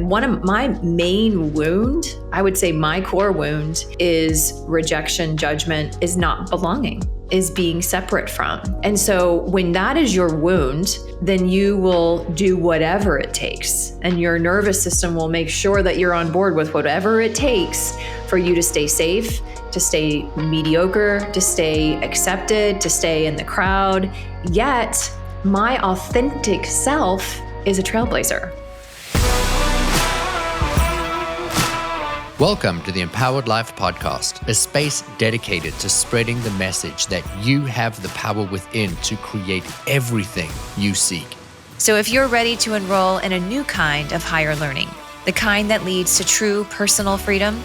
one of my main wound, I would say my core wound, is rejection, judgment, is not belonging, is being separate from. And so when that is your wound, then you will do whatever it takes. And your nervous system will make sure that you're on board with whatever it takes for you to stay safe, to stay mediocre, to stay accepted, to stay in the crowd. Yet my authentic self is a trailblazer. Welcome to the InPowered Life Podcast, a space dedicated to spreading the message that you have the power within to create everything you seek. So if you're ready to enroll in a new kind of higher learning, the kind that leads to true personal freedom,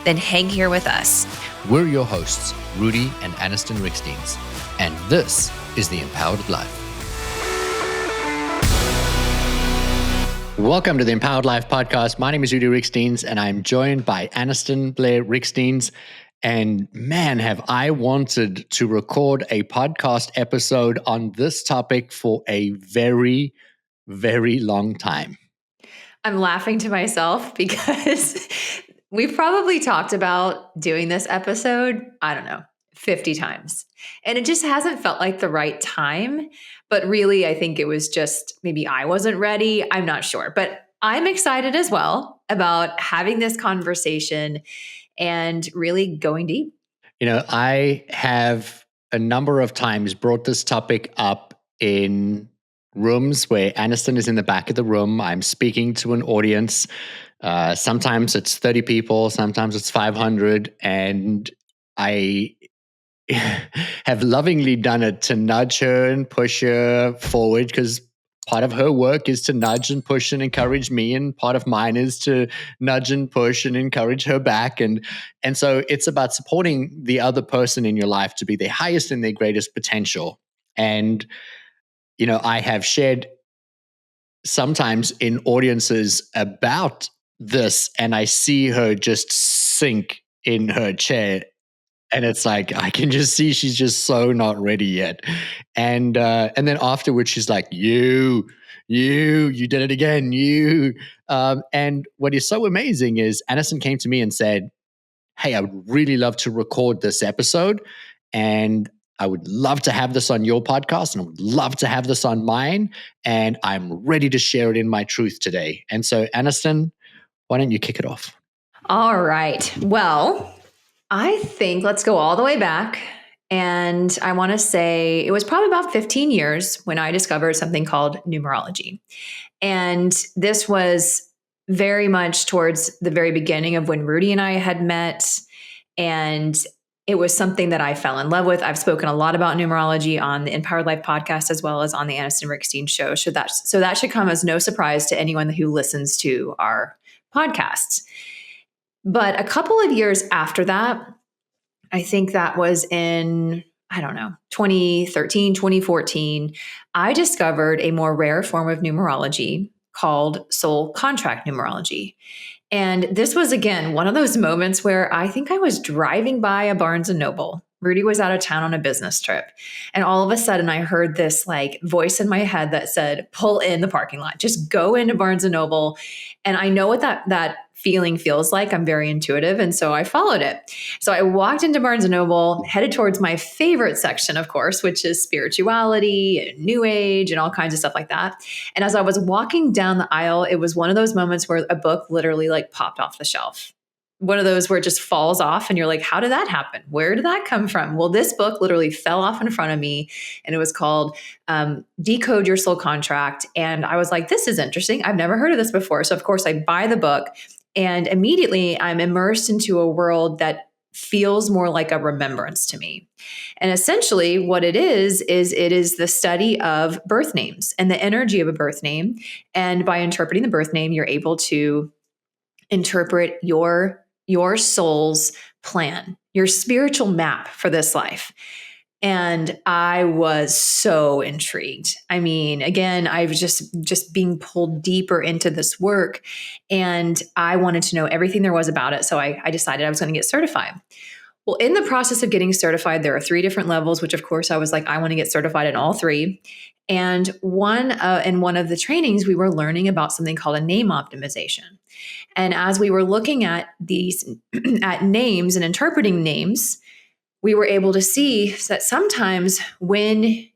then hang here with us. We're your hosts, Rudi and Aniston Riekstins, and this is the InPowered Life. Welcome to the InPowered Life Podcast. My name is Rudi Riekstins, and I'm joined by Aniston Blair Riekstins. And man, have I wanted to record a podcast episode on this topic for a very, very long time. I'm laughing to myself because we've probably talked about doing this episode, 50 times. And it just hasn't felt like the right time. But really, I think it was just maybe I wasn't ready. I'm not sure. But I'm excited as well about having this conversation and really going deep. You know, I have a number of times brought this topic up in rooms where Aniston is in the back of the room. I'm speaking to an audience. Sometimes it's 30 people, sometimes it's 500. And I have lovingly done it to nudge her and push her forward, because part of her work is to nudge and push and encourage me, and part of mine is to nudge and push and encourage her back. And so it's about supporting the other person in your life to be their highest and their greatest potential. And, you know, I have shared sometimes in audiences about this, and I see her just sink in her chair. And it's like, I can just see she's just so not ready yet. And then afterwards, she's like, you did it again, you. And what is so amazing is Aniston came to me and said, hey, I would really love to record this episode. And I would love to have this on your podcast, and I would love to have this on mine. And I'm ready to share it in my truth today. And so, Aniston, why don't you kick it off? All right. Well, I think let's go all the way back. And I want to say it was probably about 15 years when I discovered something called numerology. And this was very much towards the very beginning of when Rudi and I had met. And it was something that I fell in love with. I've spoken a lot about numerology on the InPowered Life podcast, as well as on the Aniston Riekstins show. So that should come as no surprise to anyone who listens to our podcasts. But a couple of years after that, I think that was in, 2013, 2014, I discovered a more rare form of numerology called soul contract numerology. And this was, again, one of those moments where I think I was driving by a Barnes & Noble. Rudi was out of town on a business trip. And all of a sudden I heard this voice in my head that said, pull in the parking lot, just go into Barnes & Noble. And I know what that feeling feels like. I'm very intuitive. And so I followed it. So I walked into Barnes & Noble, headed towards my favorite section, of course, which is spirituality and new age and all kinds of stuff like that. And as I was walking down the aisle, it was one of those moments where a book literally popped off the shelf. One of those where it just falls off and you're like, how did that happen? Where did that come from? Well, this book literally fell off in front of me, and it was called Decode Your Soul Contract. And I was like, this is interesting. I've never heard of this before. So of course I buy the book, and immediately I'm immersed into a world that feels more like a remembrance to me. And essentially what it is it is the study of birth names and the energy of a birth name. And by interpreting the birth name, you're able to interpret your soul's plan, your spiritual map for this life. And I was so intrigued. I mean, again, I was just being pulled deeper into this work, and I wanted to know everything there was about it. So I decided I was going to get certified. Well, in the process of getting certified, there are 3 different levels, which of course I was like, I want to get certified in all 3. And in one of the trainings, we were learning about something called a name optimization. And as we were looking at these at names and interpreting names, we were able to see that sometimes when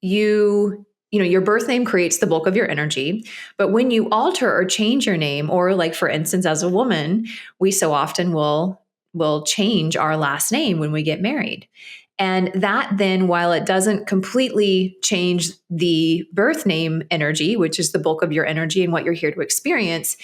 your birth name creates the bulk of your energy, but when you alter or change your name, or like for instance, as a woman, we so often will change our last name when we get married. And that then, while it doesn't completely change the birth name energy, which is the bulk of your energy and what you're here to experience,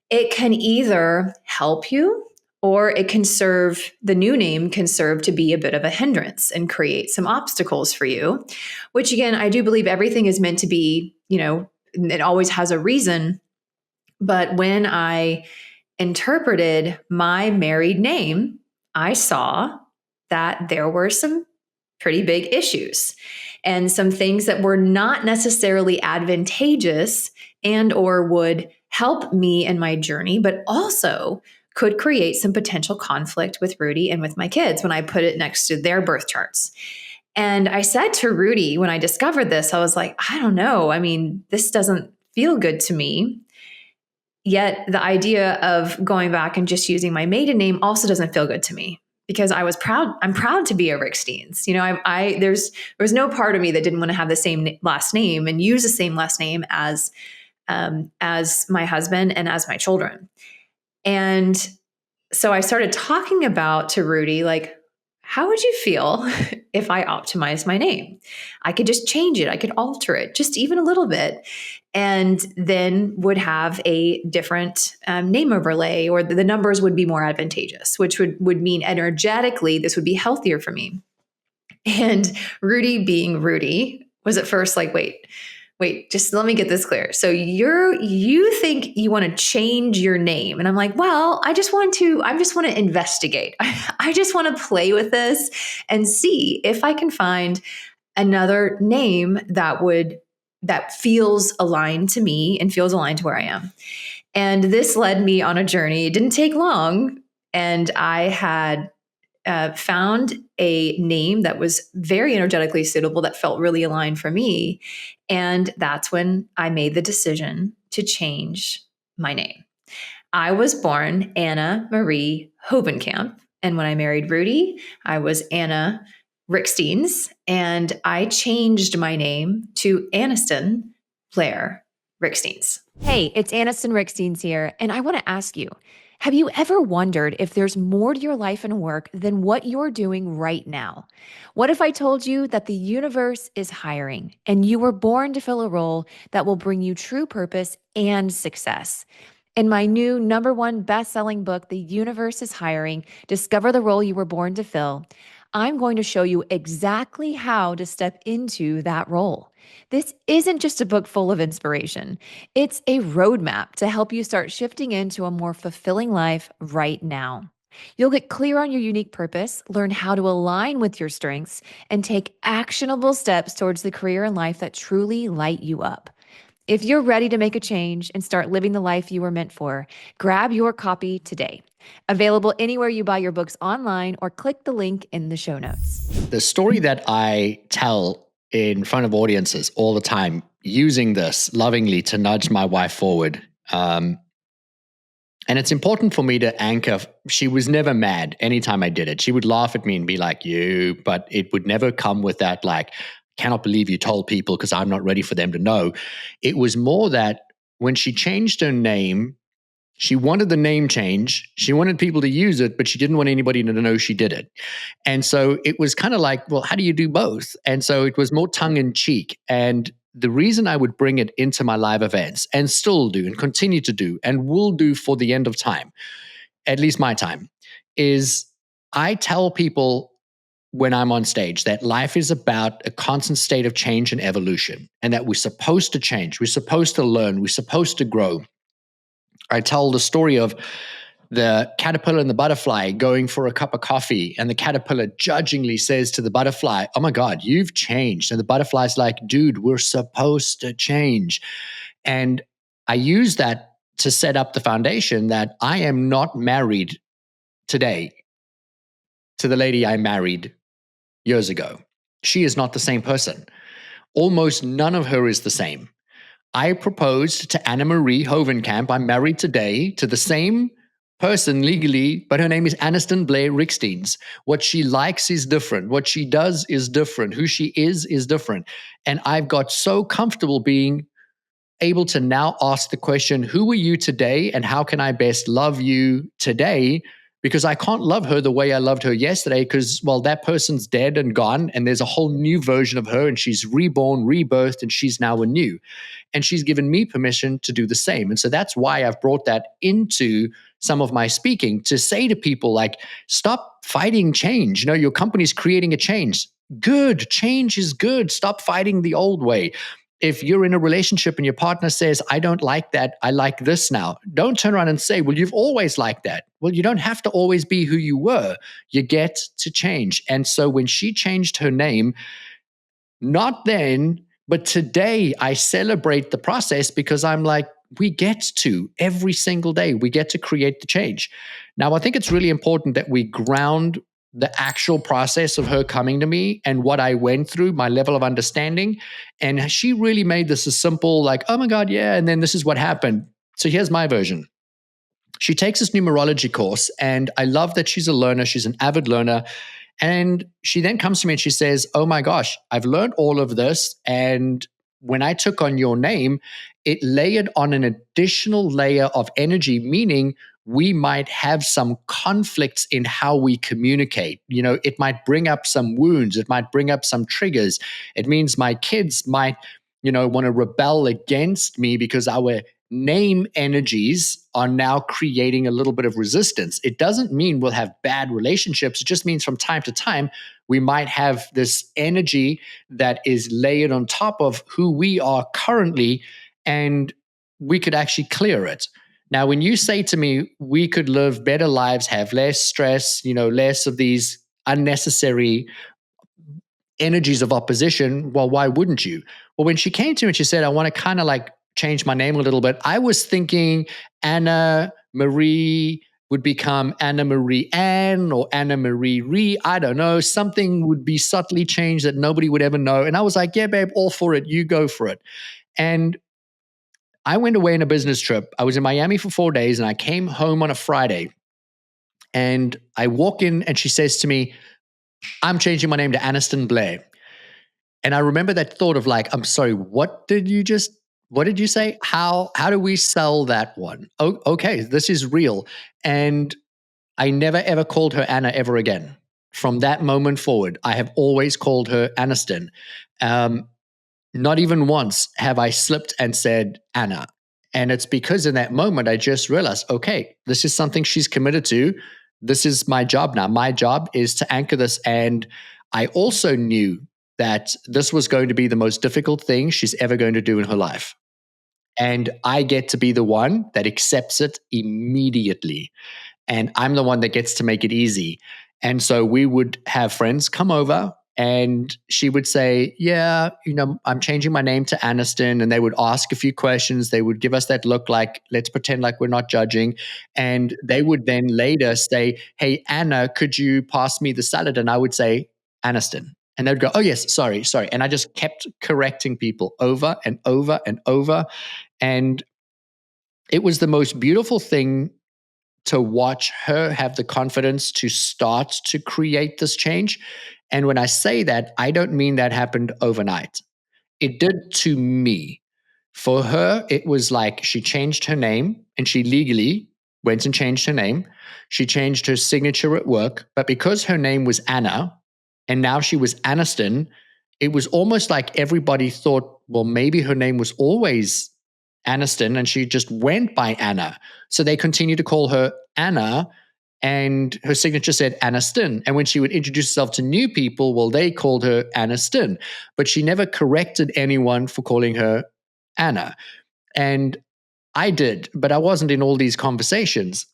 it can either help you, or the new name can serve to be a bit of a hindrance and create some obstacles for you, which again, I do believe everything is meant to be, it always has a reason. But when I interpreted my married name, I saw that there were some pretty big issues and some things that were not necessarily advantageous and or would help me in my journey, but also could create some potential conflict with Rudi and with my kids when I put it next to their birth charts. And I said to Rudi, when I discovered this, I was like, I don't know. I mean, this doesn't feel good to me. Yet the idea of going back and just using my maiden name also doesn't feel good to me, because I'm proud to be a Riekstins. There was no part of me that didn't want to have the same last name and use the same last name as my husband and as my children. And so I started talking about to Rudi, like, how would you feel if I optimized my name? I could just change it. I could alter it just even a little bit, and then would have a different name overlay, or the numbers would be more advantageous, which would mean energetically this would be healthier for me. And Rudi, being Rudi, was at first like, wait, just let me get this clear. So you think you want to change your name? And I'm like, well, I just want to investigate. I just want to play with this and see if I can find another name that feels aligned to me and feels aligned to where I am. And this led me on a journey. It didn't take long. And I had found a name that was very energetically suitable, that felt really aligned for me. And that's when I made the decision to change my name. I was born Anna Marie Hovenkamp. And when I married Rudi, I was Anna Riekstins. And I changed my name to Aniston Blair Riekstins. Hey, it's Aniston Riekstins here, and I want to ask you, have you ever wondered if there's more to your life and work than what you're doing right now? What if I told you that the universe is hiring and you were born to fill a role that will bring you true purpose and success? In my new #1 best-selling book, The Universe is Hiring, Discover the Role You Were Born to Fill, I'm going to show you exactly how to step into that role. This isn't just a book full of inspiration. It's a roadmap to help you start shifting into a more fulfilling life right now. You'll get clear on your unique purpose, learn how to align with your strengths, and take actionable steps towards the career and life that truly light you up. If you're ready to make a change and start living the life you were meant for, grab your copy today. Available anywhere you buy your books online, or click the link in the show notes. The story that I tell in front of audiences all the time, using this lovingly to nudge my wife forward. And it's important for me to anchor. She was never mad anytime I did it. She would laugh at me and be like, but it would never come with that, like, cannot believe you told people, because I'm not ready for them to know. It was more that when she changed her name, she wanted the name change. She wanted people to use it, but she didn't want anybody to know she did it. And so it was kind of like, well, how do you do both? And so it was more tongue in cheek. And the reason I would bring it into my live events, and still do and continue to do and will do for the end of time, at least my time, is I tell people when I'm on stage that life is about a constant state of change and evolution, and that we're supposed to change, we're supposed to learn, we're supposed to grow. I tell the story of the caterpillar and the butterfly going for a cup of coffee, and the caterpillar judgingly says to the butterfly, "Oh my God, you've changed." And the butterfly's like, "Dude, we're supposed to change." And I use that to set up the foundation that I am not married today to the lady I married years ago. She is not the same person. almost none of her is the same. I proposed to Anna Marie Hovenkamp. I'm married today to the same person legally, but her name is Aniston Blair Riekstins. What she likes is different. What she does is different. Who she is different. And I've got so comfortable being able to now ask the question, who are you today and how can I best love you today? Because I can't love her the way I loved her yesterday because, well, that person's dead and gone and there's a whole new version of her and she's reborn, rebirthed, and she's now anew. And she's given me permission to do the same. And so that's why I've brought that into some of my speaking to say to people like, stop fighting change. Your company's creating a change. Good. Change is good. Stop fighting the old way. If you're in a relationship and your partner says, I don't like that, I like this now, don't turn around and say, well, you've always liked that. Well, you don't have to always be who you were. You get to change. And so when she changed her name, not then, but today, I celebrate the process because I'm like, we get to every single day, we get to create the change. Now, I think it's really important that we ground the actual process of her coming to me and what I went through, my level of understanding. And she really made this a simple, like, oh my God, yeah. And then this is what happened. So here's my version. She takes this numerology course, and I love that she's a learner. She's an avid learner. And she then comes to me and she says, oh my gosh, I've learned all of this. And when I took on your name, it layered on an additional layer of energy, meaning we might have some conflicts in how we communicate. It might bring up some wounds. It might bring up some triggers. It means my kids might, want to rebel against me because our name energies are now creating a little bit of resistance. It doesn't mean we'll have bad relationships. It just means from time to time, we might have this energy that is layered on top of who we are currently, and we could actually clear it. Now, when you say to me, we could live better lives, have less stress, less of these unnecessary energies of opposition, well, why wouldn't you? Well, when she came to me and she said, I want to kind of like change my name a little bit, I was thinking Anna Marie would become Anna Marie Ann or Anna Marie Ree. I don't know. Something would be subtly changed that nobody would ever know. And I was like, yeah, babe, all for it. You go for it. And I went away on a business trip. I was in Miami for 4 days and I came home on a Friday. And I walk in and she says to me, I'm changing my name to Aniston Blair. And I remember that thought of like, I'm sorry, what did you say? How do we sell that one? Oh, okay, this is real. And I never ever called her Anna ever again. From that moment forward, I have always called her Aniston. Not even once have I slipped and said Anna. And it's because in that moment, I just realized, okay, this is something she's committed to. This is my job now. My job is to anchor this. And I also knew that this was going to be the most difficult thing she's ever going to do in her life. And I get to be the one that accepts it immediately. And I'm the one that gets to make it easy. And so we would have friends come over and she would say, yeah, I'm changing my name to Aniston. And they would ask a few questions. They would give us that look like, let's pretend like we're not judging. And they would then later say, hey, Anna, could you pass me the salad? And I would say, Aniston. And they'd go, oh, yes, sorry. And I just kept correcting people over and over and over. And it was the most beautiful thing to watch her have the confidence to start to create this change. And when I say that, I don't mean that happened overnight. It did to me. For her, it was like she changed her name and she legally went and changed her name. She changed her signature at work. But because her name was Anna and now she was Aniston, it was almost like everybody thought, well, maybe her name was always Aniston and she just went by Anna. So they continued to call her Anna and her signature said Aniston. And when she would introduce herself to new people, well, they called her Aniston. But she never corrected anyone for calling her Anna. And I did, but I wasn't in all these conversations.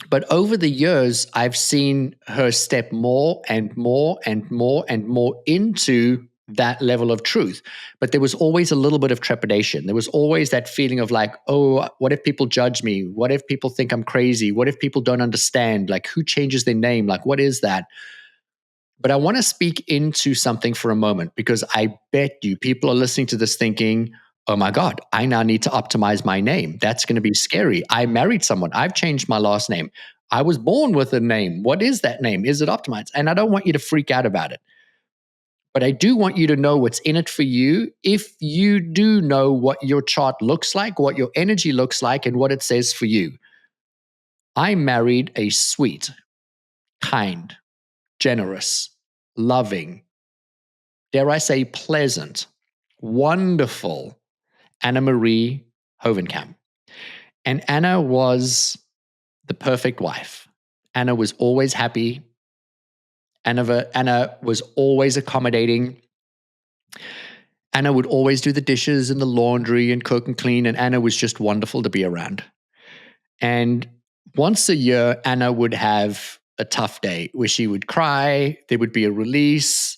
But over the years, I've seen her step more and more and more and more into that level of truth. But there was always a little bit of trepidation. There was always that feeling of like, oh, what if people judge me? What if people think I'm crazy? What if people don't understand? Like, who changes their name? Like, what is that? But I want to speak into something for a moment, because I bet you people are listening to this thinking, oh my God, I now need to optimize my name. That's going to be scary. I married someone. I've changed my last name. I was born with a name. What is that name? Is it optimized? And I don't want you to freak out about it. But I do want you to know what's in it for you if you do know what your chart looks like, what your energy looks like, and what it says for you. I married a sweet, kind, generous, loving, dare I say pleasant, wonderful Anna Marie Hovenkamp. And Anna was the perfect wife. Anna was always happy. Anna was always accommodating. Anna would always do the dishes and the laundry and cook and clean, and Anna was just wonderful to be around. And once a year, Anna would have a tough day where she would cry, there would be a release,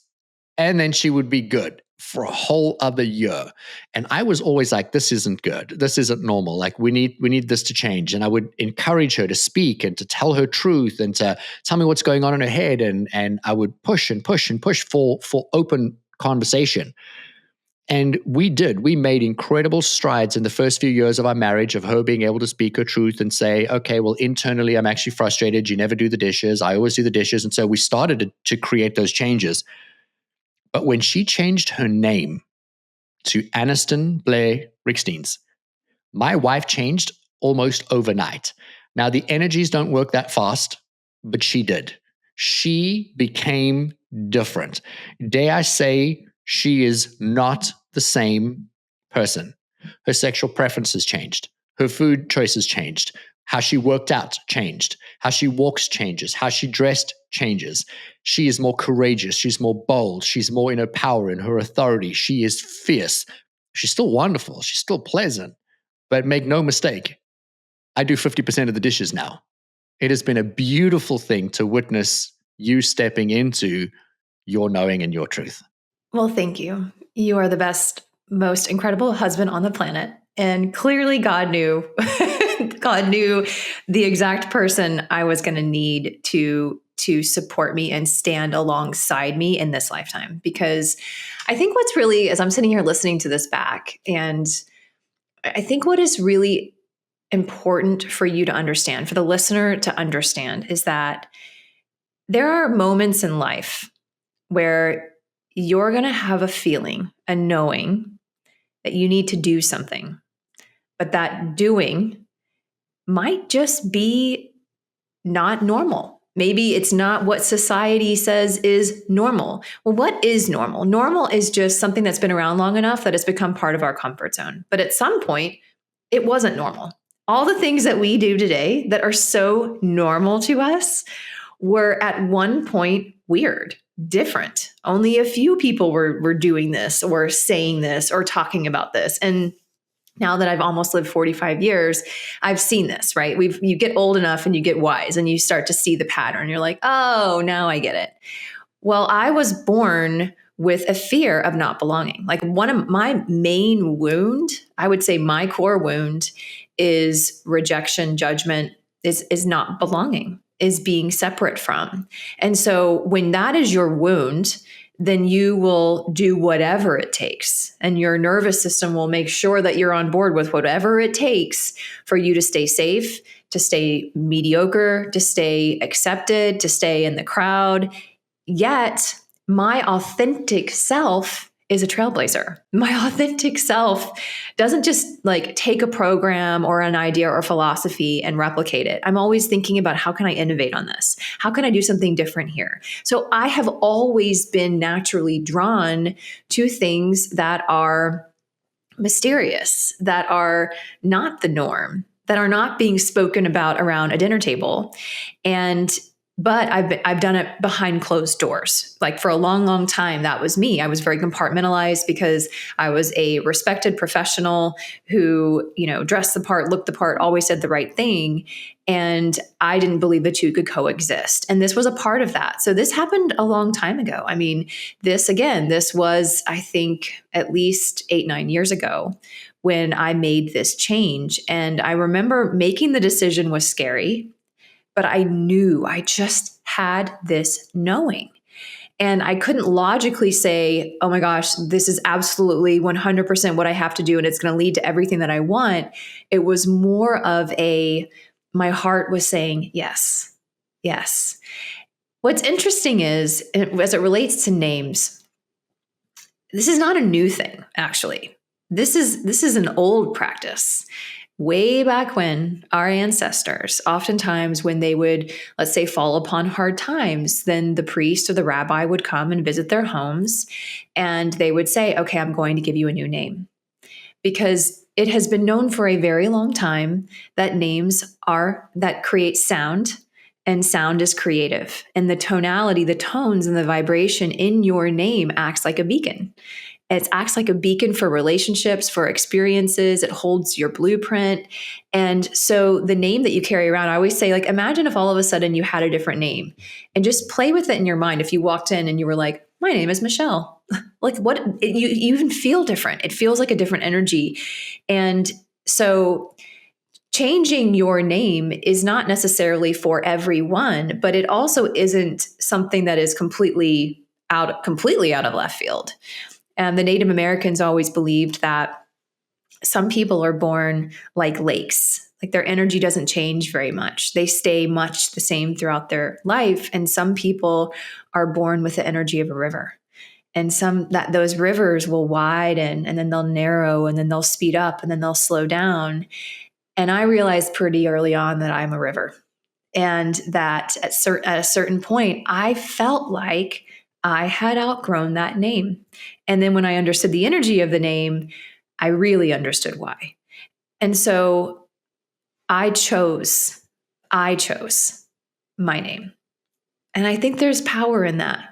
and then she would be good for a whole other year. And I was always like, this isn't good. This isn't normal. Like we need this to change. And I would encourage her to speak and to tell her truth and to tell me what's going on in her head. And I would push and push and push for open conversation. And we made incredible strides in the first few years of our marriage, of her being able to speak her truth and say, okay, well, internally, I'm actually frustrated. You never do the dishes. I always do the dishes. And so we started to create those changes. But when she changed her name to Aniston Blair Riekstins, my wife changed almost overnight. Now, the energies don't work that fast, but she did. She became different. Dare I say, she is not the same person. Her sexual preferences changed. Her food choices changed. How she worked out changed. How she walks changes. How she dressed changes. She is more courageous. She's more bold. She's more in her power, in her authority. She is fierce. She's still wonderful. She's still pleasant. But make no mistake, I do 50% of the dishes now. It has been a beautiful thing to witness you stepping into your knowing and your truth. Well, thank you. You are the best, most incredible husband on the planet. And clearly God knew, God knew the exact person I was going to need to support me and stand alongside me in this lifetime. Because I think what's really, as I'm sitting here listening to this back, and I think what is really important for you to understand, for the listener to understand, is that there are moments in life where you're going to have a feeling, a knowing that you need to do something, but that doing might just be not normal. Maybe it's not what society says is normal. Well, what is normal? Normal is just something that's been around long enough that it's become part of our comfort zone. But at some point, it wasn't normal. All the things that we do today that are so normal to us were at one point weird, different. Only a few people were doing this or saying this or talking about this. And now that I've almost lived 45 years, I've seen this, right? You get old enough and you get wise and you start to see the pattern. You're like, oh, now I get it. Well, I was born with a fear of not belonging. Like one of my main wound, I would say my core wound is rejection, judgment, is not belonging, is being separate from. And so when that is your wound, then you will do whatever it takes. And your nervous system will make sure that you're on board with whatever it takes for you to stay safe, to stay mediocre, to stay accepted, to stay in the crowd. Yet my authentic self is a trailblazer. My authentic self doesn't just like take a program or an idea or philosophy and replicate it. I'm always thinking about how can I innovate on this? How can I do something different here? So I have always been naturally drawn to things that are mysterious, that are not the norm, that are not being spoken about around a dinner table. But I've done it behind closed doors. Like for a long, long time, that was me. I was very compartmentalized because I was a respected professional who, dressed the part, looked the part, always said the right thing. And I didn't believe the two could coexist. And this was a part of that. So this happened a long time ago. I mean, this was, I think, at least 8-9 years ago when I made this change. And I remember making the decision was scary. But I knew, I just had this knowing. And I couldn't logically say, oh my gosh, this is absolutely 100% what I have to do, and it's going to lead to everything that I want. It was more of my heart was saying, yes, yes. What's interesting is, as it relates to names, this is not a new thing, actually. This is an old practice. Way back when, our ancestors, oftentimes when they would, let's say, fall upon hard times, then the priest or the rabbi would come and visit their homes, and they would say, okay, I'm going to give you a new name. Because it has been known for a very long time that names that create sound, and sound is creative. And the tonality, the tones, and the vibration in your name acts like a beacon. It acts like a beacon for relationships, for experiences. It holds your blueprint. And so the name that you carry around, I always say, like, imagine if all of a sudden you had a different name, and just play with it in your mind. If you walked in and you were like, my name is Michelle, like you even feel different. It feels like a different energy. And so changing your name is not necessarily for everyone, but it also isn't something that is completely out of left field. And the Native Americans always believed that some people are born like lakes, like their energy doesn't change very much. They stay much the same throughout their life. And some people are born with the energy of a river. And those rivers will widen, and then they'll narrow, and then they'll speed up, and then they'll slow down. And I realized pretty early on that I'm a river, and that at a certain point, I felt like I had outgrown that name. And then when I understood the energy of the name, I really understood why. And so I chose my name. And I think there's power in that.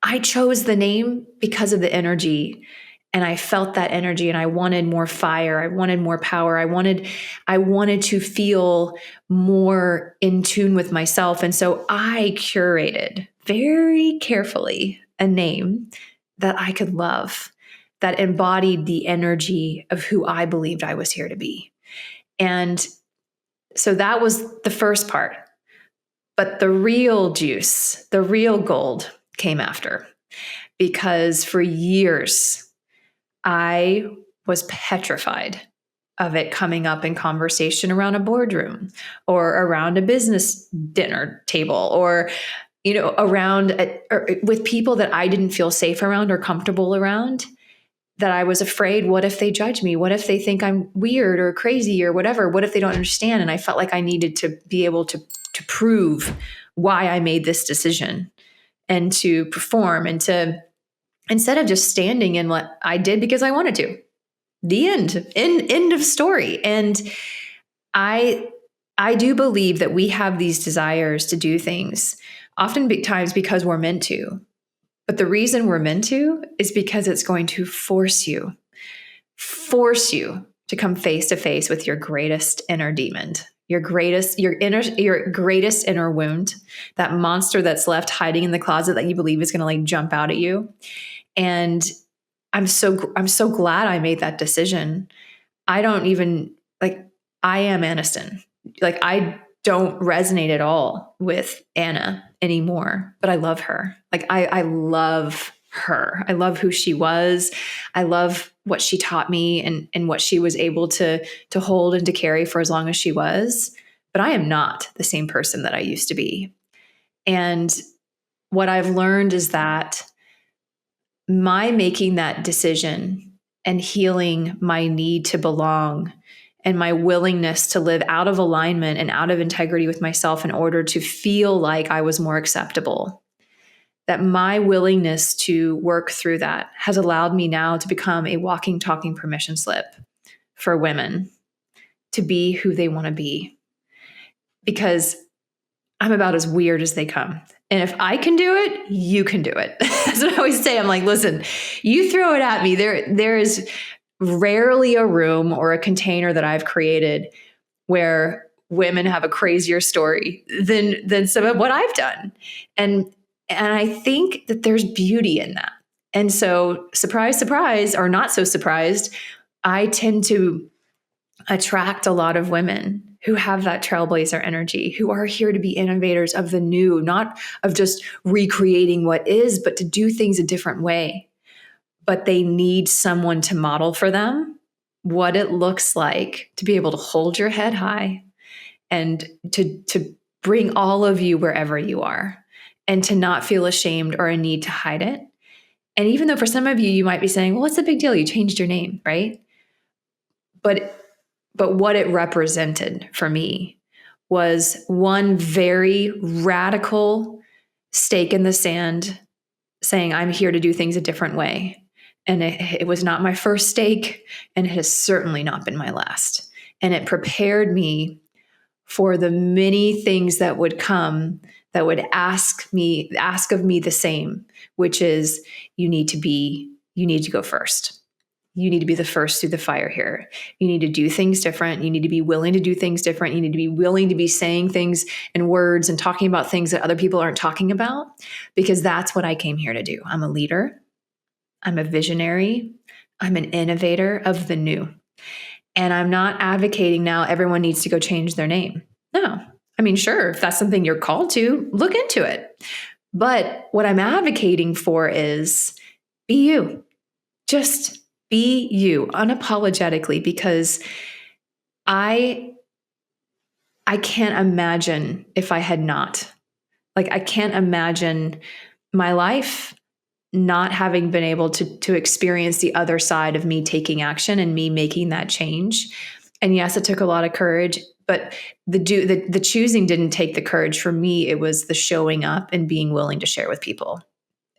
I chose the name because of the energy, and I felt that energy, and I wanted more fire. I wanted more power. I wanted to feel more in tune with myself. And so I curated very carefully a name that I could love, that embodied the energy of who I believed I was here to be. And so that was the first part. But the real juice, the real gold came after, because for years, I was petrified of it coming up in conversation around a boardroom or around a business dinner table, or with people that I didn't feel safe around or comfortable around, that I was afraid, what if they judge me? What if they think I'm weird or crazy or whatever? What if they don't understand? And I felt like I needed to be able to prove why I made this decision, and to perform, and to, instead of just standing in what I did because I wanted to. The end of story. And I do believe that we have these desires to do things, oftentimes because we're meant to. But the reason we're meant to is because it's going to force you to come face to face with your greatest inner demon, your greatest inner wound, that monster that's left hiding in the closet that you believe is going to like jump out at you. And I'm so glad I made that decision. I am Aniston. Like, I don't resonate at all with Anna anymore, but I love her. Like, I love her. I love who she was. I love what she taught me, and what she was able to hold and to carry for as long as she was. But I am not the same person that I used to be. And what I've learned is that my making that decision and healing my need to belong, and my willingness to live out of alignment and out of integrity with myself in order to feel like I was more acceptable, that my willingness to work through that has allowed me now to become a walking, talking permission slip for women to be who they want to be. Because I'm about as weird as they come. And if I can do it, you can do it. That's what I always say. I'm like, listen, you throw it at me. There is rarely a room or a container that I've created where women have a crazier story than some of what I've done. And I think that there's beauty in that. And so, surprise, surprise, or not so surprised, I tend to attract a lot of women who have that trailblazer energy, who are here to be innovators of the new, not of just recreating what is, but to do things a different way. But they need someone to model for them what it looks like to be able to hold your head high and to bring all of you wherever you are, and to not feel ashamed or a need to hide it. And even though for some of you, you might be saying, well, what's the big deal? You changed your name, right? But what it represented for me was one very radical stake in the sand saying, I'm here to do things a different way. And it was not my first stake, and it has certainly not been my last. And it prepared me for the many things that would come that would ask of me the same, which is you need to go first. You need to be the first through the fire here. You need to do things different. You need to be willing to do things different. You need to be willing to be saying things and words and talking about things that other people aren't talking about, because that's what I came here to do. I'm a leader. I'm a visionary. I'm an innovator of the new. And I'm not advocating now everyone needs to go change their name. No. I mean, sure, if that's something you're called to, look into it. But what I'm advocating for is be you. Just be you unapologetically, because I can't imagine if I had not. Like, I can't imagine my life not having been able to experience the other side of me taking action and me making that change. And yes, it took a lot of courage, but the choosing didn't take the courage for me. It was the showing up and being willing to share with people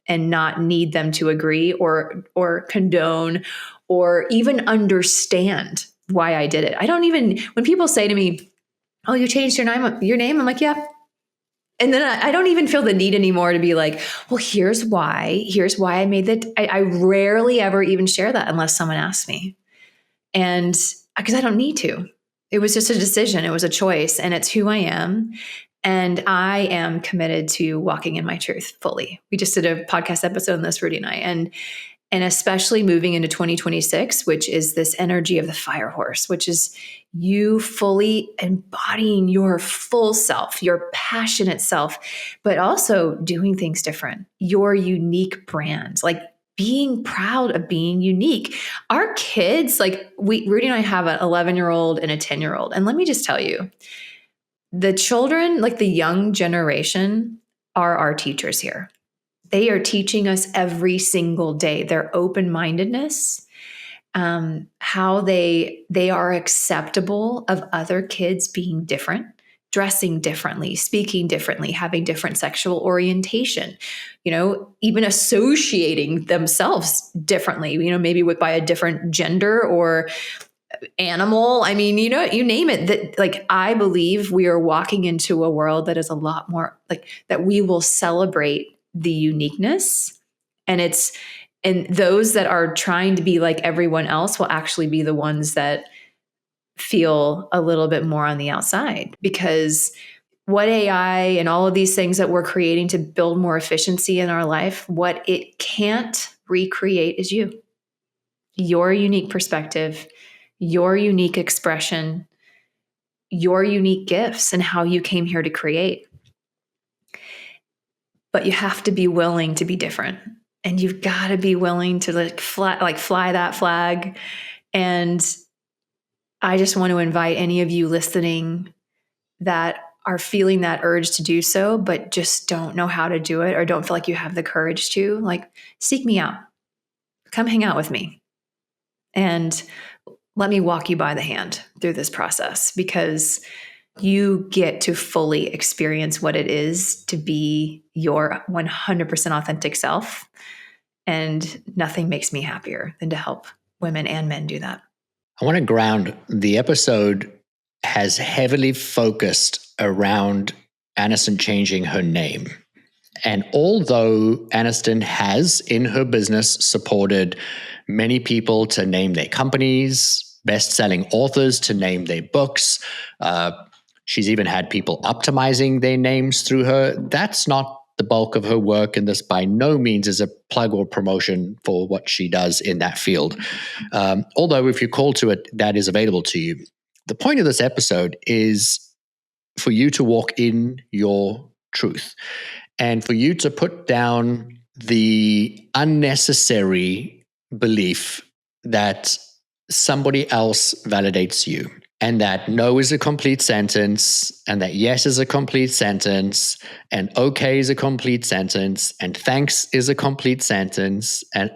and not need them to agree or condone or even understand why I did it. I don't even, when people say to me, oh, you changed your name, I'm like, yeah. And then I don't even feel the need anymore to be like, well, here's why I made that. I rarely ever even share that unless someone asks me. And because I don't need to. It was just a decision. It was a choice, and it's who I am. And I am committed to walking in my truth fully. We just did a podcast episode on this, Rudi and I, and especially moving into 2026, which is this energy of the fire horse, which is you fully embodying your full self, your passionate self, but also doing things different, your unique brand, like being proud of being unique. Our kids, like Rudi and I have an 11-year-old and a 10-year-old. And let me just tell you, the children, like the young generation, are our teachers here. They are teaching us every single day their open-mindedness, how they are acceptable of other kids being different, dressing differently, speaking differently, having different sexual orientation, even associating themselves differently, maybe by a different gender or animal. I mean, you name it. That, like, I believe we are walking into a world that is a lot more like that. We will celebrate the uniqueness, and those that are trying to be like everyone else will actually be the ones that feel a little bit more on the outside, because what AI and all of these things that we're creating to build more efficiency in our life, what it can't recreate is your unique perspective, your unique expression, your unique gifts, and how you came here to create. But you have to be willing to be different, and you've got to be willing to fly that flag. And I just want to invite any of you listening that are feeling that urge to do so, but just don't know how to do it or don't feel like you have the courage to, seek me out. Come hang out with me and let me walk you by the hand through this process, because you get to fully experience what it is to be your 100% authentic self. And nothing makes me happier than to help women and men do that. I want to ground. The episode has heavily focused around Aniston changing her name. And although Aniston has in her business supported many people to name their companies, best-selling authors to name their books, she's even had people optimizing their names through her. That's not the bulk of her work, and this by no means is a plug or promotion for what she does in that field. Although if you call to it, that is available to you. The point of this episode is for you to walk in your truth and for you to put down the unnecessary belief that somebody else validates you, and that no is a complete sentence, and that yes is a complete sentence, and okay is a complete sentence, and thanks is a complete sentence, and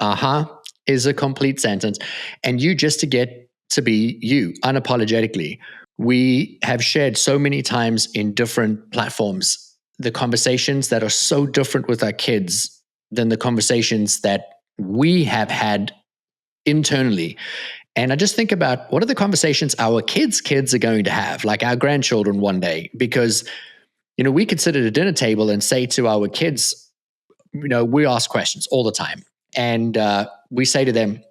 is a complete sentence, and you just to get to be you unapologetically. We have shared so many times in different platforms the conversations that are so different with our kids than the conversations that we have had internally. And I just think about what are the conversations our kids' are going to have, like our grandchildren one day, because, we could sit at a dinner table and say to our kids, we ask questions all the time. And we say to them,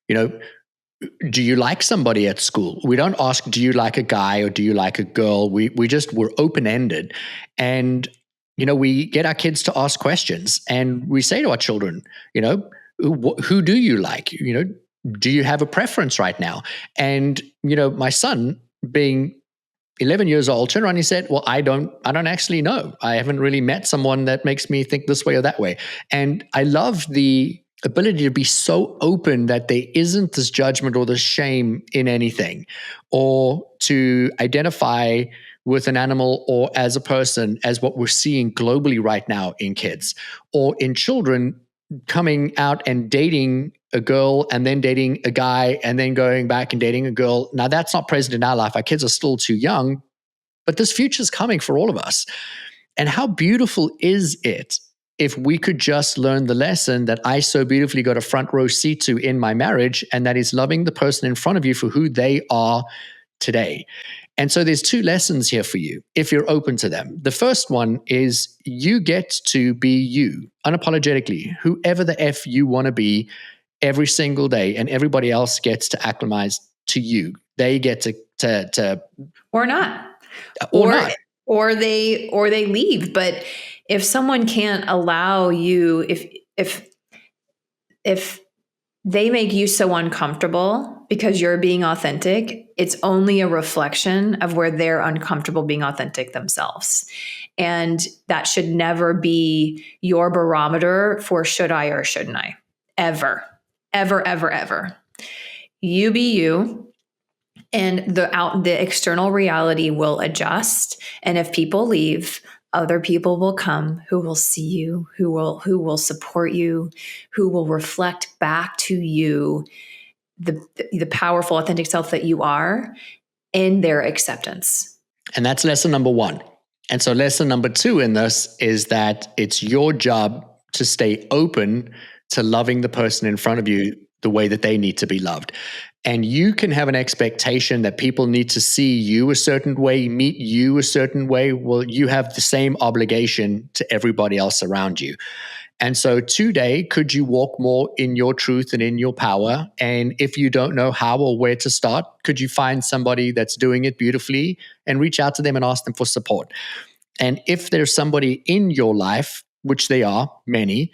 do you like somebody at school? We don't ask, do you like a guy or do you like a girl? We're open-ended. And, we get our kids to ask questions, and we say to our children, who do you like? Do you have a preference right now? And, my son, being 11 years old, turned around and he said, well, I don't actually know. I haven't really met someone that makes me think this way or that way. And I love the ability to be so open that there isn't this judgment or this shame in anything, or to identify with an animal or as a person, as what we're seeing globally right now in kids or in children coming out and dating a girl and then dating a guy and then going back and dating a girl. Now, that's not present in our life. Our kids are still too young, but this future is coming for all of us. And how beautiful is it if we could just learn the lesson that I so beautifully got a front row seat to in my marriage, and that is loving the person in front of you for who they are today. And so there's two lessons here for you if you're open to them. The first one is you get to be you unapologetically, whoever the F you want to be every single day, and everybody else gets to acclimatize to you. They get to or not. Or they leave. But if someone can't allow you, if they make you so uncomfortable because you're being authentic, it's only a reflection of where they're uncomfortable being authentic themselves. And that should never be your barometer for should I or shouldn't I, ever, ever, ever, ever. You be you. And the external reality will adjust. And if people leave, other people will come who will see you, who will support you, who will reflect back to you the powerful, authentic self that you are in their acceptance. And that's lesson number one. And so lesson number two in this is that it's your job to stay open to loving the person in front of you the way that they need to be loved. And you can have an expectation that people need to see you a certain way, meet you a certain way. Well, you have the same obligation to everybody else around you. And so today, could you walk more in your truth and in your power? And if you don't know how or where to start, could you find somebody that's doing it beautifully and reach out to them and ask them for support? And if there's somebody in your life, which they are many,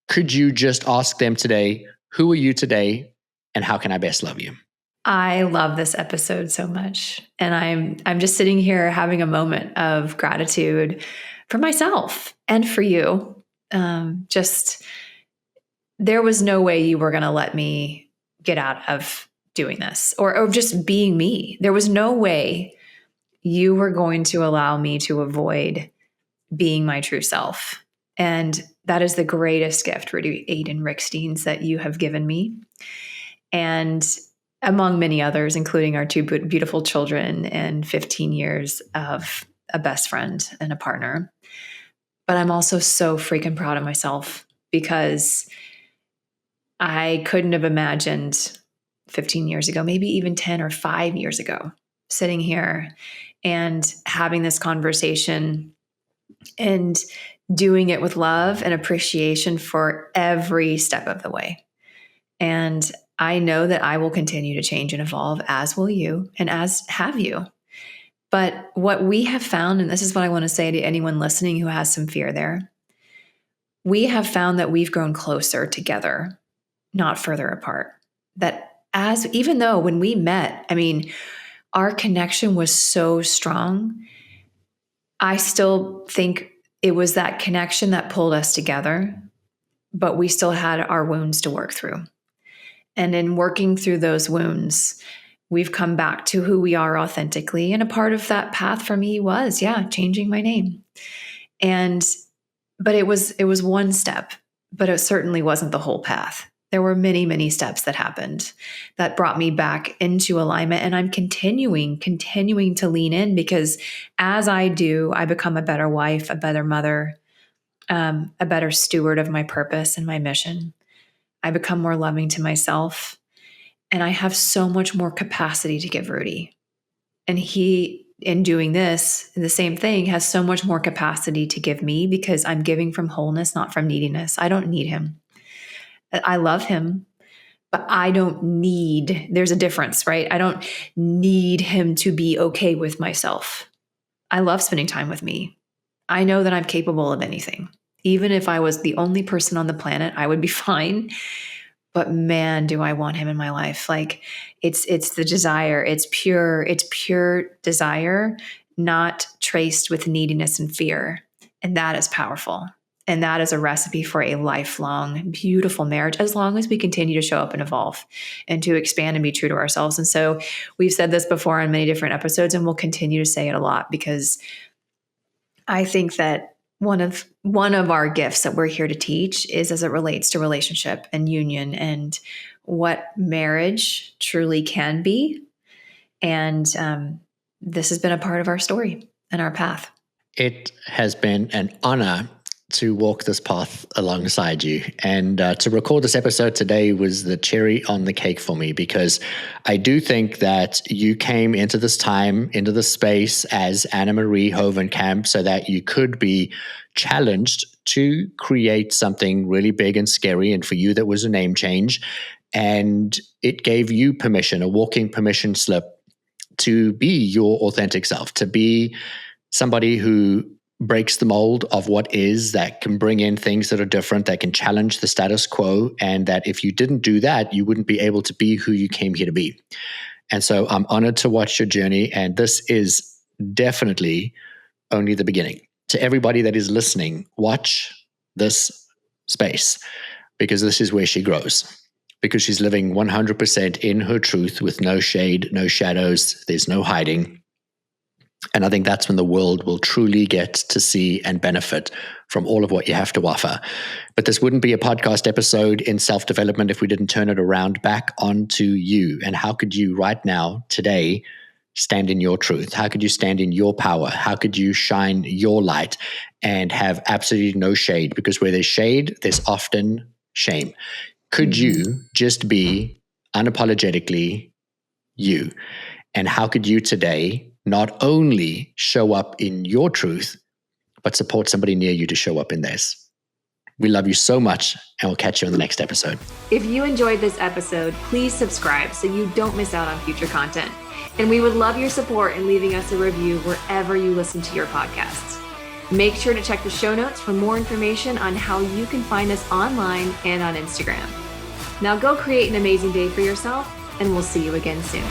could you just ask them today, who are you today? And how can I best love you? I love this episode so much. And I'm just sitting here having a moment of gratitude for myself and for you. There was no way you were going to let me get out of doing this or just being me. There was no way you were going to allow me to avoid being my true self. And that is the greatest gift, Rudi Riekstins, that you have given me. And among many others, including our two beautiful children and 15 years of a best friend and a partner. But I'm also so freaking proud of myself because I couldn't have imagined 15 years ago, maybe even 10 or 5 years ago, sitting here and having this conversation and doing it with love and appreciation for every step of the way. And I know that I will continue to change and evolve, as will you, and as have you. But what we have found, and this is what I want to say to anyone listening who has some fear there, we have found that we've grown closer together, not further apart. That even though when we met, I mean, our connection was so strong, I still think it was that connection that pulled us together, but we still had our wounds to work through. And in working through those wounds, we've come back to who we are authentically. And a part of that path for me was, changing my name. But it was one step, but it certainly wasn't the whole path. There were many, many steps that happened that brought me back into alignment. And I'm continuing to lean in, because as I do, I become a better wife, a better mother, a better steward of my purpose and my mission. I become more loving to myself, and I have so much more capacity to give Rudi. And he, in doing this, the same thing, has so much more capacity to give me, because I'm giving from wholeness, not from neediness. I don't need him. I love him, but I don't need, there's a difference, right? I don't need him to be okay with myself. I love spending time with me. I know that I'm capable of anything. Even if I was the only person on the planet, I would be fine. But man, do I want him in my life. Like it's the desire. It's pure desire, not traced with neediness and fear. And that is powerful. And that is a recipe for a lifelong, beautiful marriage, as long as we continue to show up and evolve and to expand and be true to ourselves. And so we've said this before on many different episodes, and we'll continue to say it a lot, because I think that one of our gifts that we're here to teach is as it relates to relationship and union and what marriage truly can be. And this has been a part of our story and our path. It has been an honor to walk this path alongside you. And to record this episode today was the cherry on the cake for me, because I do think that you came into this time, into this space as Anna Marie Hovenkamp, so that you could be challenged to create something really big and scary. And for you, that was a name change. And it gave you permission, a walking permission slip, to be your authentic self, to be somebody who breaks the mold of what is, that can bring in things that are different, that can challenge the status quo, and that if you didn't do that, you wouldn't be able to be who you came here to be. And so I'm honored to watch your journey, and this is definitely only the beginning. To everybody that is listening, watch this space, because this is where she grows, because she's living 100% in her truth with no shade, no shadows, there's no hiding. And I think that's when the world will truly get to see and benefit from all of what you have to offer. But this wouldn't be a podcast episode in self-development if we didn't turn it around back onto you. And how could you right now, today, stand in your truth? How could you stand in your power? How could you shine your light and have absolutely no shade? Because where there's shade, there's often shame. Could you just be unapologetically you? And how could you today not only show up in your truth, but support somebody near you to show up in theirs? We love you so much, and we'll catch you on the next episode. If you enjoyed this episode, please subscribe so you don't miss out on future content. And we would love your support in leaving us a review wherever you listen to your podcasts. Make sure to check the show notes for more information on how you can find us online and on Instagram. Now go create an amazing day for yourself, and we'll see you again soon.